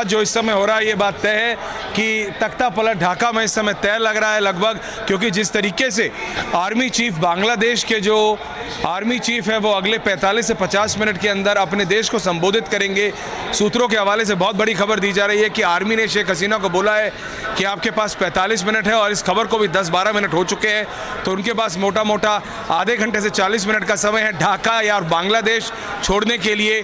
जो इस समय हो रहा है ये बात तय है कि तख्ता पलट ढाका में इस समय तय लग रहा है लगभग, क्योंकि जिस तरीके से आर्मी चीफ बांग्लादेश के जो आर्मी चीफ है वो अगले 45 से 50 मिनट के अंदर अपने देश को संबोधित करेंगे। सूत्रों के हवाले से बहुत बड़ी खबर दी जा रही है कि आर्मी ने शेख हसीना को बोला है कि आपके पास 45 मिनट है, और इस खबर को भी 10-12 मिनट हो चुके हैं, तो उनके पास मोटा मोटा आधे घंटे से 40 मिनट का समय है ढाका या बांग्लादेश छोड़ने के लिए।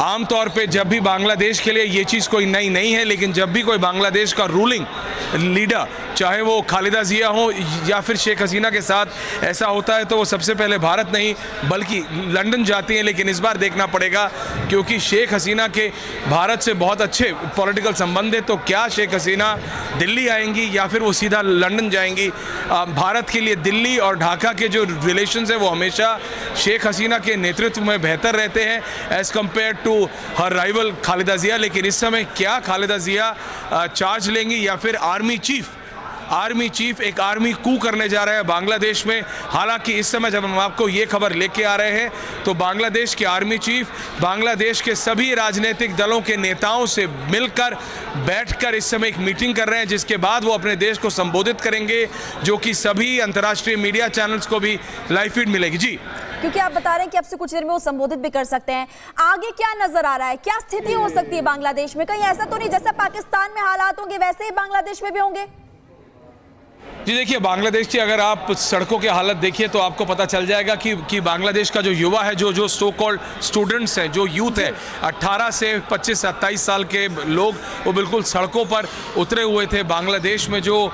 आमतौर पे जब भी बांग्लादेश के लिए ये चीज़ कोई नई नहीं है, लेकिन जब भी कोई बांग्लादेश का रूलिंग लीडर, चाहे वो खालिदा जिया हो या फिर शेख हसीना के साथ ऐसा होता है, तो वो सबसे पहले भारत नहीं बल्कि लंदन जाती हैं। लेकिन इस बार देखना पड़ेगा, क्योंकि शेख हसीना के भारत से बहुत अच्छे पॉलिटिकल संबंध है, तो क्या शेख हसीना दिल्ली आएंगी या फिर वो सीधा लंदन जाएंगी। भारत के लिए दिल्ली और ढाका के जो रिलेशंस हैं वो हमेशा शेख हसीना के नेतृत्व में बेहतर रहते हैं as compared to her rival Khaleda Zia. लेकिन इस समय क्या खालिदा जिया चार्ज लेंगी या फिर आर्मी चीफ एक आर्मी कू करने जा रहे हैं बांग्लादेश में। हालांकि इस समय जब हम आपको ये खबर लेके आ रहे हैं तो बांग्लादेश के आर्मी चीफ बांग्लादेश के सभी राजनीतिक दलों के नेताओं से मिलकर बैठकर इस समय एक मीटिंग कर रहे हैं, जिसके बाद वो अपने देश को संबोधित करेंगे, जो कि सभी अंतर्राष्ट्रीय मीडिया चैनल्स को भी लाइव फीड मिलेगी। जी, क्योंकि आप बता रहे हैं कि अब से कुछ देर में वो संबोधित भी कर सकते हैं। आगे क्या नजर आ रहा है, क्या स्थिति हो सकती है बांग्लादेश में? कहीं ऐसा तो नहीं जैसा पाकिस्तान में हालात होंगे वैसे ही बांग्लादेश में भी होंगे? जी देखिए, बांग्लादेश की अगर आप सड़कों की हालत देखिए तो आपको पता चल जाएगा कि बांग्लादेश का जो युवा है, जो सो कॉल्ड स्टूडेंट्स हैं, जो यूथ है, 18 से 25-27 साल के लोग, वो बिल्कुल सड़कों पर उतरे हुए थे। बांग्लादेश में जो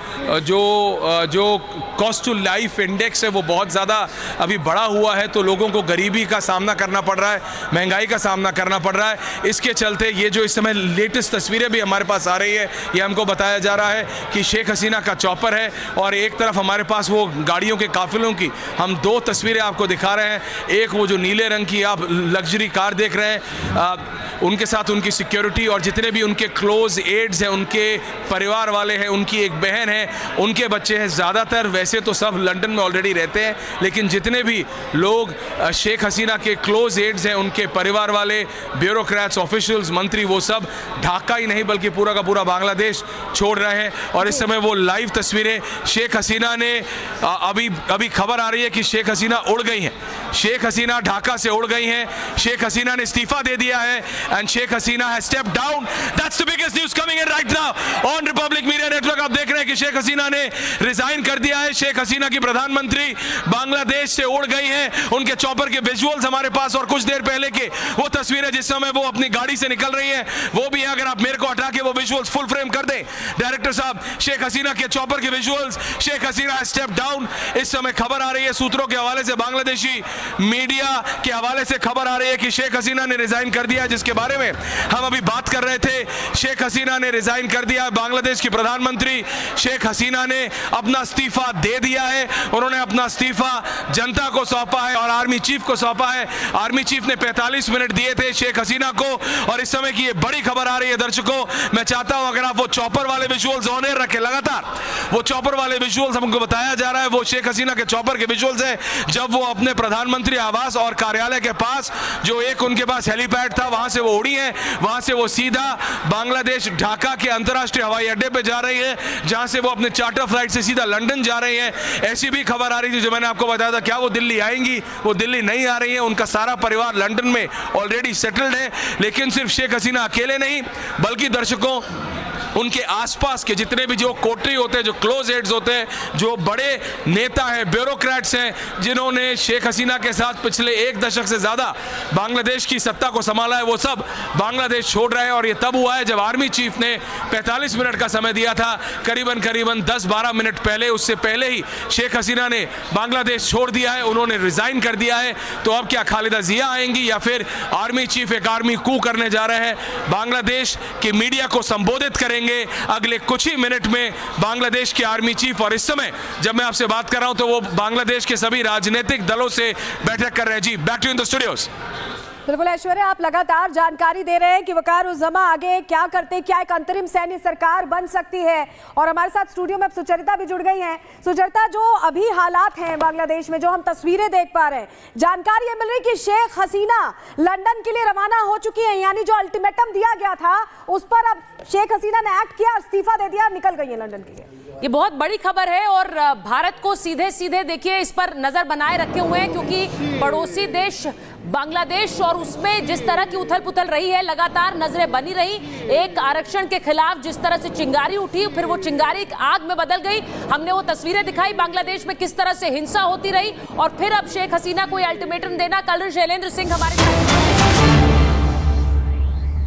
कॉस्ट टू लाइफ इंडेक्स है वो बहुत ज़्यादा अभी बढ़ा हुआ है, तो लोगों को गरीबी का सामना करना पड़ रहा है, महंगाई का सामना करना पड़ रहा है। इसके चलते ये जो इस समय लेटेस्ट तस्वीरें भी हमारे पास आ रही है, ये हमको बताया जा रहा है कि शेख हसीना का चॉपर है और एक तरफ हमारे पास वो गाड़ियों के काफिलों की हम दो तस्वीरें आपको दिखा रहे हैं। एक वो जो नीले रंग की आप लग्जरी कार देख रहे हैं, उनके साथ उनकी सिक्योरिटी और जितने भी उनके क्लोज एड्स हैं, उनके परिवार वाले हैं, उनकी एक बहन है, उनके बच्चे हैं। ज़्यादातर वैसे तो सब लंदन में ऑलरेडी रहते हैं, लेकिन जितने भी लोग शेख हसीना के क्लोज एड्स हैं, उनके परिवार वाले, ब्यूरोक्रेट्स, ऑफिशियल्स, मंत्री, वो सब ढाका ही नहीं बल्कि पूरा का पूरा बांग्लादेश छोड़ रहे हैं। और इस समय वो लाइव तस्वीरें शेख हसीना ने अभी खबर आ रही है कि शेख हसीना उड़ गई हैं, शेख हसीना ढाका से उड़ गई हैं, शेख हसीना ने इस्तीफा दे दिया है and Sheikh Hasina has stepped down. That's the biggest news coming in right now on Republic Media Network. आप देख रहे हैं कि शेख हसीना ने रिजाइन कर दिया है। शेख हसीना की प्रधानमंत्री बांग्लादेश से उड़ गई हैं। उनके चॉपर के विजुअल्स हमारे पास, और कुछ देर पहले के वो तस्वीरें जिस समय वो अपनी गाड़ी से निकल रही है वो भी है। अगर आप मेरे को हटा के वो विजुअल्स फुल फ्रेम कर दें डायरेक्टर साहब, शेख हसीना के चॉपर के visuals, Sheikh Hasina step down. इस समय खबर आ रही है सूत्रों के हवाले से, बांग्लादेशी मीडिया के हवाले से खबर आ रही है कि शेख हसीना ने रिजाइन कर दिया, जिसके बारे में हम अभी बात कर रहे थे। शेख हसीना ने रिजाइन कर दिया। बांग्लादेश की प्रधानमंत्री शेख हसीना ने अपना इस्तीफा दे दिया है। उन्होंने अपना इस्तीफा जनता को सौंपा है और आर्मी चीफ को सौंपा है। आर्मी चीफ ने 45 मिनट दिए थे शेख हसीना को, और इस समय की ये बड़ी खबर आ रही है दर्शकों। मैं चाहता हूं अगर आप वो चॉपर वाले विजुअल्स ऑन एयर रखें, लगातार वो चॉपर वाले विजुअल्स हमको बताया जा रहा है, वो शेख हसीना के चॉपर के विजुअल्स है जब वो अपने प्रधानमंत्री आवास और कार्यालय के पास, जो एक उनके पास हेलीपैड था, वहां से वो उड़ी है। वहां से वो सीधा बांग्लादेश ढाका के अंतर्राष्ट्रीय हवाई अड्डे पे जा रही है, जहां से वो अपने चार्टर फ्लाइट से सीधा लंदन जा रही है। ऐसी भी खबर आ रही थी जो मैंने आपको बताया था, क्या वो दिल्ली आएंगी? वो दिल्ली नहीं आ रही है, उनका सारा परिवार लंदन में ऑलरेडी सेटल्ड है। लेकिन सिर्फ शेख हसीना अकेले नहीं, बल्कि दर्शकों उनके आसपास के जितने भी जो कोटरी होते हैं, जो क्लोज एड्स होते हैं, जो बड़े नेता हैं, ब्यूरोक्रेट्स हैं, जिन्होंने शेख हसीना के साथ पिछले 1 दशक से ज़्यादा बांग्लादेश की सत्ता को संभाला है, वो सब बांग्लादेश छोड़ रहे हैं। और ये तब हुआ है जब आर्मी चीफ ने 45 मिनट का समय दिया था, करीबन 10-12 मिनट पहले। उससे पहले ही शेख हसीना ने बांग्लादेश छोड़ दिया है, उन्होंने रिजाइन कर दिया है। तो अब क्या खालिदा जिया आएंगी या फिर आर्मी चीफ एक आर्मी कू करने जा रहे हैं? बांग्लादेश की मीडिया को संबोधित करेंगे अगले कुछ ही मिनट में बांग्लादेश के आर्मी चीफ। और इस समय जब मैं आपसे बात कर रहा हूं तो वो बांग्लादेश के सभी राजनीतिक दलों से बैठक कर रहे हैं। जी, back to in the studios. बिल्कुल ऐश्वर्या, आप लगातार जानकारी दे रहे हैं कि वकार-उज़-जमा आगे क्या करते, क्या एक अंतरिम सैन्य सरकार बन सकती है। और हमारे साथ स्टूडियो में अब सुचरिता भी जुड़ गई हैं। सुचरिता, जो अभी हालात हैं बांग्लादेश में, जो हम तस्वीरें देख पा रहे हैं, जानकारी ये मिल रही कि शेख हसीना लंदन के लिए रवाना हो चुकी है, यानी जो अल्टीमेटम दिया गया था उस पर अब शेख हसीना ने एक्ट किया, इस्तीफा दे दिया, निकल गई है लंदन के लिए। ये बहुत बड़ी खबर है और भारत को सीधे सीधे देखिए इस पर नजर बनाए रखे हुए हैं, क्योंकि पड़ोसी देश बांग्लादेश और उसमें जिस तरह की उथल पुथल रही है, लगातार नजरें बनी रही। एक आरक्षण के खिलाफ जिस तरह से चिंगारी उठी, फिर वो चिंगारी आग में बदल गई। हमने वो तस्वीरें दिखाई बांग्लादेश में किस तरह से हिंसा होती रही, और फिर अब शेख हसीना को अल्टीमेटम देना। कर्नल शैलेंद्र सिंह हमारे साथ,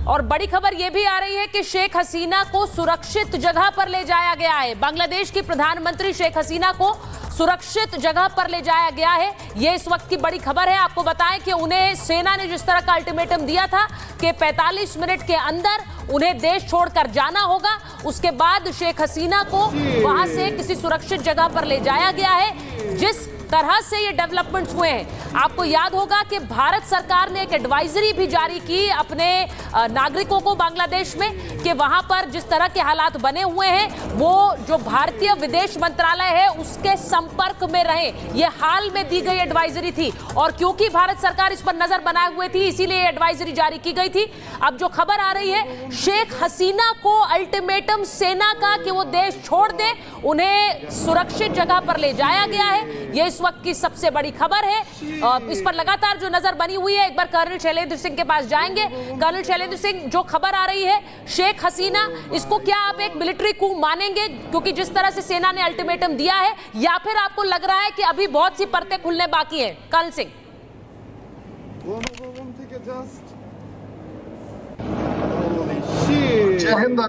और बड़ी खबर यह भी आ रही है कि शेख हसीना को सुरक्षित जगह पर ले जाया गया है। बांग्लादेश की प्रधानमंत्री शेख हसीना को सुरक्षित जगह पर ले जाया गया है। यह इस वक्त की बड़ी खबर है। आपको बताएं कि उन्हें सेना ने जिस तरह का अल्टीमेटम दिया था कि 45 मिनट के अंदर उन्हें देश छोड़कर जाना होगा, उसके बाद शेख हसीना को वहां से किसी सुरक्षित जगह पर ले जाया गया है। जिस तरह से ये डेवलपमेंट्स हुए हैं, आपको याद होगा कि भारत सरकार ने एक एडवाइजरी भी जारी की अपने नागरिकों को बांग्लादेश में, कि वहां पर जिस तरह के हालात बने हुए हैं वो जो भारतीय विदेश मंत्रालय है उसके संपर्क में रहें। ये हाल में दी गई एडवाइजरी थी, और क्योंकि भारत सरकार इस पर नजर बनाए हुए थी इसीलिए एडवाइजरी जारी की गई थी। अब जो खबर आ रही है, शेख हसीना को अल्टीमेटम सेना का कि वो देश छोड़ दे, उन्हें सुरक्षित जगह पर ले जाया गया है। ये इस वक्त की सबसे बड़ी खबर है। इस पर लगातार जो नजर बनी हुई है, एक बार कर्नल शैलेंद्र सिंह के पास जाएंगे। कर्नल शैलेंद्र सिंह, जो खबर आ रही है शेख हसीना, इसको क्या आप एक मिलिट्री कू मानेंगे, क्योंकि जिस तरह से सेना ने अल्टीमेटम दिया है, या फिर आपको लग रहा है कि अभी बहुत सी परतें खुलने बाकी हैं? कर्नल सिंह। जय हिंद।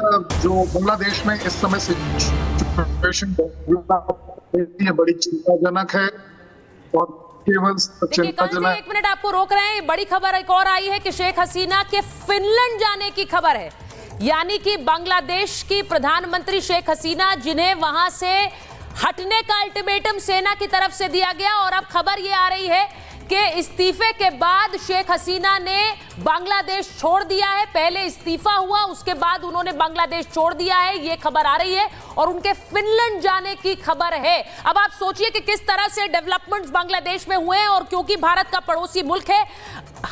जो बांग्लादेश में इस समय सिचुएशन बड़ी चिंताजनक है, और केवल चिंताजनक। एक मिनट आपको रोक रहे हैं। बड़ी खबर एक और आई है कि शेख हसीना के फिनलैंड जाने की खबर है, यानी कि बांग्लादेश की प्रधानमंत्री शेख हसीना, जिन्हें वहां से हटने का अल्टीमेटम सेना की तरफ से दिया गया, और अब खबर यह आ रही है कि इस्तीफे के बाद शेख हसीना ने बांग्लादेश छोड़ दिया है। पहले इस्तीफा हुआ, उसके बाद उन्होंने बांग्लादेश छोड़ दिया है, ये खबर आ रही है, और उनके फिनलैंड जाने की खबर है। अब आप सोचिए कि किस तरह से डेवलपमेंट्स बांग्लादेश में हुए हैं, और क्योंकि भारत का पड़ोसी मुल्क है,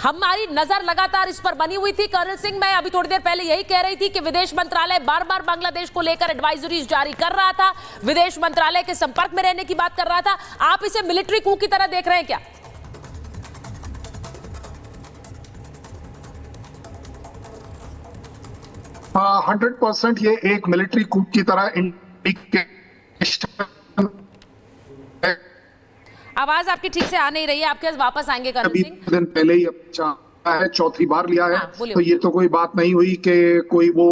हमारी नजर लगातार इस पर बनी हुई थी। कर्नल सिंह, मैं अभी थोड़ी देर पहले यही कह रही थी कि विदेश मंत्रालय बार बार बांग्लादेश को लेकर एडवाइजरीज जारी कर रहा था, विदेश मंत्रालय के संपर्क में रहने की बात कर रहा था। आप इसे मिलिट्री कू की तरह देख रहे हैं क्या? 100% ये एक मिलिट्री कूप की तरह इंडिकेशन है। आवाज आपकी ठीक से आ नहीं रही है, आपके पास वापस आएंगे कर्नल अभी सिंह। दिन पहले ही है, चौथी बार लिया है। हाँ, तो ये तो कोई बात नहीं हुई कि कोई वो